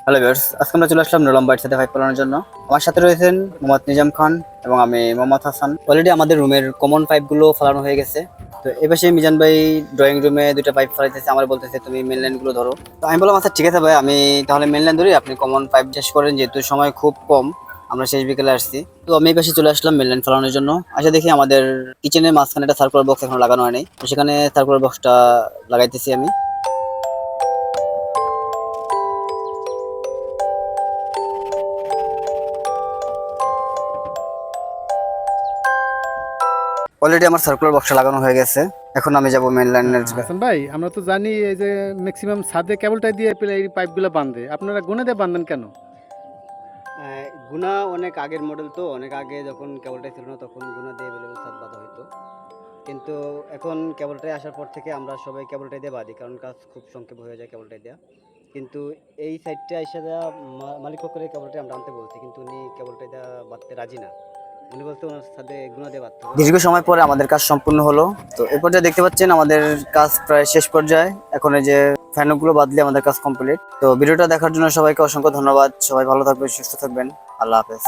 Hello viewers, আজকে আমরা চলে আসলাম নোলাম বাইট সাথে ফাইভ পালানোর জন্য। আমার সাথে রয়েছেন মোহাম্মদ নিজাম খান এবং আমি মোহাম্মদ হাসান। অলরেডি আমাদের রুমের কমন পাইপগুলো ফালানো হয়ে গেছে। তো এপাশে মিজান ভাই ড্রয়িং রুমে দুটো পাইপ ফালাইতেছে, আমার বলতেছে তুমি মেন লাইন গুলো ধরো। তো আমি বললাম আচ্ছা ঠিক আছে ভাই, আমি তাহলে মেন লাইন ধরি, আপনি কমন পাইপ শেষ করেন, যেহেতু সময় খুব কম, আমরা শেষ বিকেলে আসছি। তো আমি এপাশে চলে আসলাম মেন লাইন ফালানোর জন্য। আচ্ছা দেখি আমাদের কিচেনের মাঝখানে একটা সার্কুলার বক্স এখনো লাগানো হয়নি, তো সেখানে সার্কুলার বক্সটা লাগাইতেছি আমি। অলরেডি আমার সার্কুলার বক্সটা লাগানো হয়ে গেছে, এখন আমি যাব মেন লাইনের। হাসান ভাই, আমরা তো জানি এই যে ম্যাক্সিমাম ছাদে কেবলটা দিয়ে এই পাইপগুলো বাঁধে, আপনারা গুনে দিয়ে বাঁধেন কেন? গুনা অনেক আগের মডেল, তো অনেক আগে যখন কেবলটাই ছিল না তখন গুনা দিয়ে অ্যাভেলেবল ছাদ বাঁধা হতো, কিন্তু এখন কেবলটাই আসার পর থেকে আমরা সবাই কেবলটাই দিয়ে বাঁধি, কারণ কাজ খুব সংক্ষেপ হয়ে যায় কেবলটাই দেওয়া। কিন্তু এই সাইডটা এসে দেওয়া মালিক পক্ষের কেবলটাই আমরা আনতে বলছি, কিন্তু উনি কেবলটাই দেওয়া বাঁধতে রাজি না। উনি বলতে ওনার সাথে গুনা দিয়ে বাঁধতে হবে। দীর্ঘ সময় পরে আমাদের কাজ সম্পূর্ণ হলো। তো এই পর্যায়ে দেখতে পাচ্ছেন আমাদের কাজ প্রায় শেষ পর্যায়ে। এখন এই যে ফ্যানগুলো বাদলে আমাদের কাজ কমপ্লিট। তো ভিডিওটা দেখার জন্য সবাইকে অসংখ্য ধন্যবাদ। সবাই ভালো থাকবেন, সুস্থ থাকবেন। আল্লাহ হাফেজ।